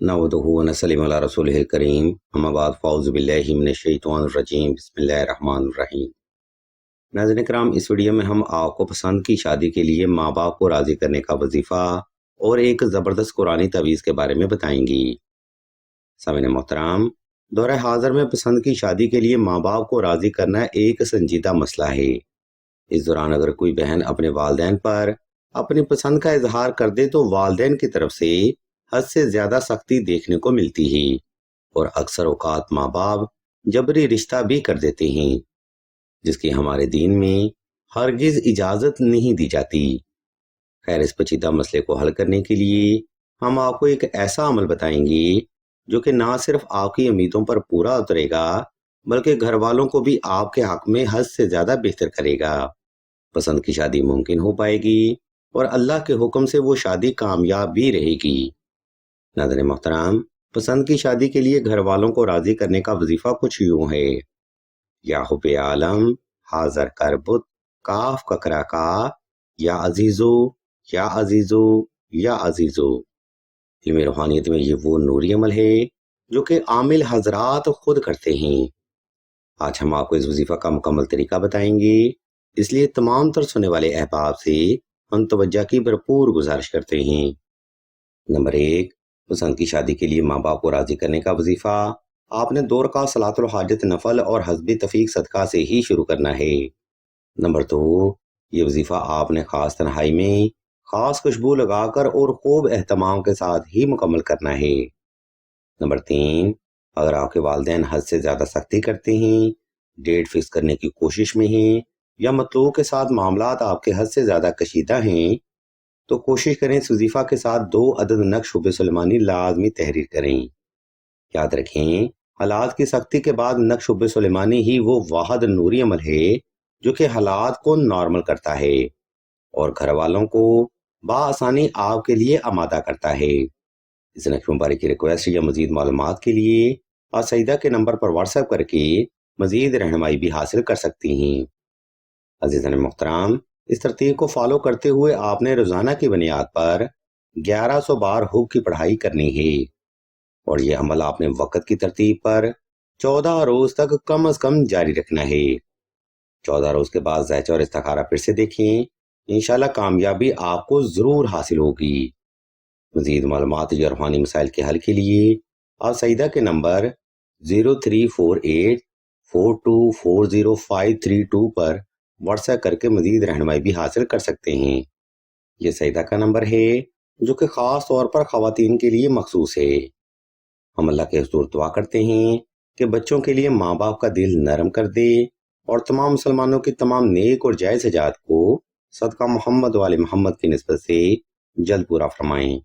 نحمدہ و نصلی علی رسولہ الکریم اما بعد فاعوذ باللہ من الشیطان الرجیم بسم اللہ الرحمن الرحیم۔ ناظرین کرام، اس ویڈیو میں ہم آپ کو پسند کی شادی کے لیے ماں باپ کو راضی کرنے کا وظیفہ اور ایک زبردست قرآنی تعویذ کے بارے میں بتائیں گی۔ سامعین محترم، دور حاضر میں پسند کی شادی کے لیے ماں باپ کو راضی کرنا ایک سنجیدہ مسئلہ ہے۔ اس دوران اگر کوئی بہن اپنے والدین پر اپنی پسند کا اظہار کر دے تو والدین کی طرف سے حد سے زیادہ سختی دیکھنے کو ملتی ہے اور اکثر اوقات ماں باپ جبری رشتہ بھی کر دیتے ہیں، جس کی ہمارے دین میں ہرگز اجازت نہیں دی جاتی۔ خیر، اس پیچیدہ مسئلے کو حل کرنے کے لیے ہم آپ کو ایک ایسا عمل بتائیں گے جو کہ نہ صرف آپ کی امیدوں پر پورا اترے گا بلکہ گھر والوں کو بھی آپ کے حق میں حد سے زیادہ بہتر کرے گا۔ پسند کی شادی ممکن ہو پائے گی اور اللہ کے حکم سے وہ شادی کامیاب بھی رہے گی۔ ناظرین محترم، پسند کی شادی کے لیے گھر والوں کو راضی کرنے کا وظیفہ کچھ یوں ہے: یا حب عالم حاضر کربت کاف ککرا کا یا عزیزو یا عزیزو یا عزیزو۔ علم روحانیت میں یہ وہ نوری عمل ہے جو کہ عامل حضرات خود کرتے ہیں۔ آج ہم آپ کو اس وظیفہ کا مکمل طریقہ بتائیں گے، اس لیے تمام تر سننے والے احباب سے ہم توجہ کی بھرپور گزارش کرتے ہیں۔ نمبر 1، پسند کی شادی کے لیے ماں باپ کو راضی کرنے کا وظیفہ آپ نے 2 رکعت صلاۃ الحاجت نفل اور حسب تفیق صدقہ سے ہی شروع کرنا ہے۔ نمبر 2، یہ وظیفہ آپ نے خاص تنہائی میں خاص خوشبو لگا کر اور خوب اہتمام کے ساتھ ہی مکمل کرنا ہے۔ نمبر 3، اگر آپ کے والدین حد سے زیادہ سختی کرتے ہیں، ڈیٹ فکس کرنے کی کوشش میں ہیں یا مطلوب کے ساتھ معاملات آپ کے حد سے زیادہ کشیدہ ہیں تو کوشش کریں اس وظیفہ کے ساتھ 2 عدد نقش شب سلیمانی لازمی تحریر کریں۔ یاد رکھیں، حالات کی سختی کے بعد نقش شب سلیمانی ہی وہ واحد نوری عمل ہے جو کہ حالات کو نارمل کرتا ہے اور گھر والوں کو بآسانی آپ کے لیے آمادہ کرتا ہے۔ اس نقش مبارک کی ریکویسٹ یا مزید معلومات کے لیے آپ سیدہ کے نمبر پر واٹس ایپ کر کے مزید رہنمائی بھی حاصل کر سکتی ہیں۔ عزیزان محترم، اس ترتیب کو فالو کرتے ہوئے آپ نے روزانہ کی بنیاد پر 1100 بار حب کی پڑھائی کرنی ہے اور یہ عمل آپ نے وقت کی ترتیب پر 14 روز تک کم از کم جاری رکھنا ہے۔ 14 روز کے بعد ذائچہ اور استخارہ پھر سے دیکھیں، انشاءاللہ کامیابی آپ کو ضرور حاصل ہوگی۔ مزید معلومات یا روحانی مسائل کے حل کے لیے آپ سیدہ کے نمبر 0348 4240 پر واٹس ایپ کر کے مزید رہنمائی بھی حاصل کر سکتے ہیں۔ یہ سیدہ کا نمبر ہے جو کہ خاص طور پر خواتین کے لیے مخصوص ہے۔ ہم اللہ کے حضور دعا کرتے ہیں کہ بچوں کے لیے ماں باپ کا دل نرم کر دے اور تمام مسلمانوں کی تمام نیک اور جائز حاجات کو صدقہ محمد و آل محمد کی نسبت سے جلد پورا فرمائیں۔